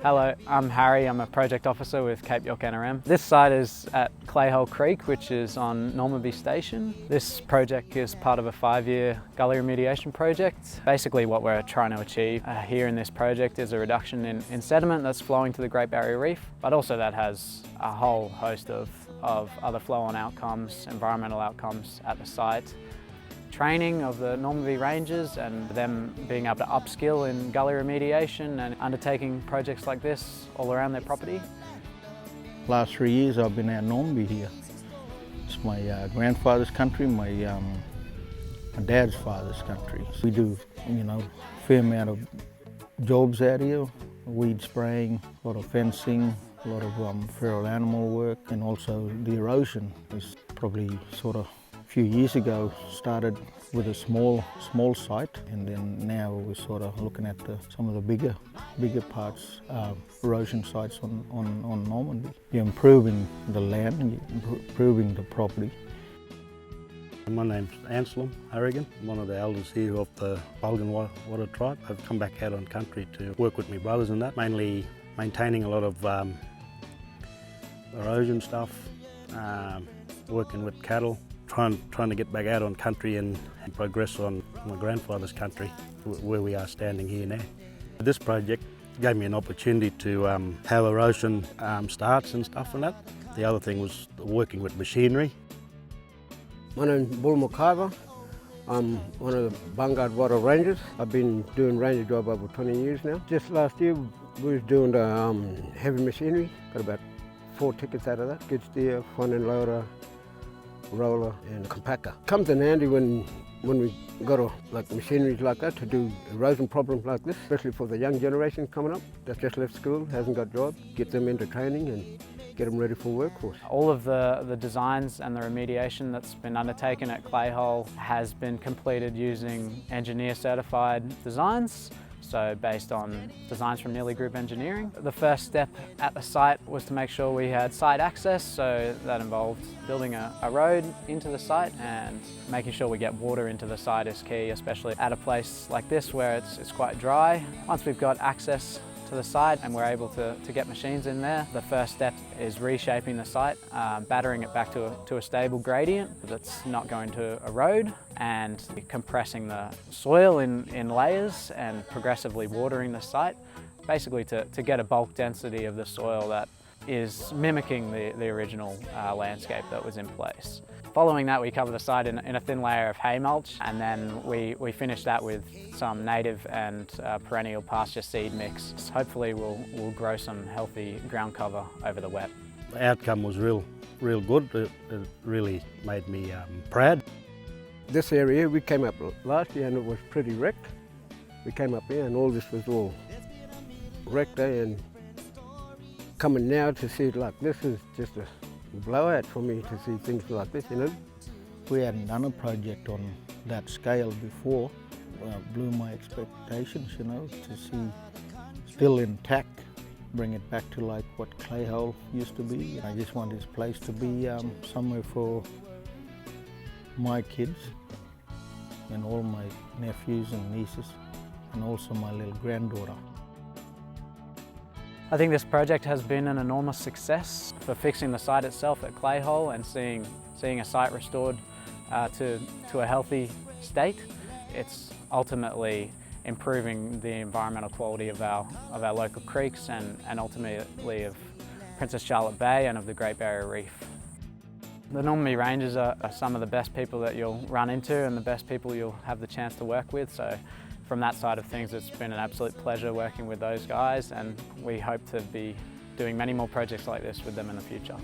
Hello, I'm Harry. I'm a project officer with Cape York NRM. This site is at Clayhole Creek, which is on Normanby Station. This project is part of a 5-year gully remediation project. Basically what we're trying to achieve here in this project is a reduction in sediment that's flowing to the Great Barrier Reef, but also that has a whole host of other flow-on outcomes, environmental outcomes at the site. Training of the Normanby Rangers and them being able to upskill in gully remediation and undertaking projects like this all around their property. Last 3 years I've been at Normanby here. It's my grandfather's country, my dad's father's country. We do, a fair amount of jobs out here, weed spraying, a lot of fencing, a lot of feral animal work, and also the erosion is probably a few years ago started with a small site, and then now we're sort of looking at some of the bigger parts, erosion sites on Normanby. You're improving the land, and you're improving the property. My name's Anselm Harrigan. I'm one of the elders here of the Bulgan Water tribe. I've come back out on country to work with my brothers and that, mainly maintaining a lot of erosion stuff, working with cattle. Trying to get back out on country and progress on my grandfather's country, where we are standing here now. This project gave me an opportunity to have erosion starts and stuff and that. The other thing was working with machinery. My name's Bull McIver. I'm one of the Normanby Rangers. I've been doing ranger job over 20 years now. Just last year we was doing the heavy machinery. Got about 4 tickets out of that. Skid steer, front end loader, roller and compactor. Comes in handy when we got machineries like that to do erosion problems like this, especially for the young generation coming up that's just left school, hasn't got jobs, get them into training and get them ready for workforce. All of the designs and the remediation that's been undertaken at Clayhole has been completed using engineer certified designs. So based on designs from Nearly Group Engineering. The first step at the site was to make sure we had site access, so that involved building a road into the site, and making sure we get water into the site is key, especially at a place like this where it's quite dry. Once we've got access to the site and we're able to get machines in there, the first step is reshaping the site, battering it back to a stable gradient that's not going to erode, and compressing the soil in layers and progressively watering the site, basically to get a bulk density of the soil that is mimicking the original landscape that was in place. Following that, we cover the site in a thin layer of hay mulch, and then we finish that with some native and perennial pasture seed mix. Hopefully we'll grow some healthy ground cover over the wet. The outcome was real good. It really made me proud. This area, we came up last year and it was pretty wrecked. We came up here and all this was all wrecked, and coming now to see it like this is just a blowout for me to see things like this, We hadn't done a project on that scale before. Blew my expectations, to see still intact, bring it back to like what Clayhole used to be. I just want this place to be somewhere for my kids and all my nephews and nieces, and also my little granddaughter. I think this project has been an enormous success for fixing the site itself at Clayhole and seeing a site restored to a healthy state. It's ultimately improving the environmental quality of our local creeks and ultimately of Princess Charlotte Bay and of the Great Barrier Reef. The Normanby Rangers are some of the best people that you'll run into and the best people you'll have the chance to work with. So from that side of things, it's been an absolute pleasure working with those guys, and we hope to be doing many more projects like this with them in the future.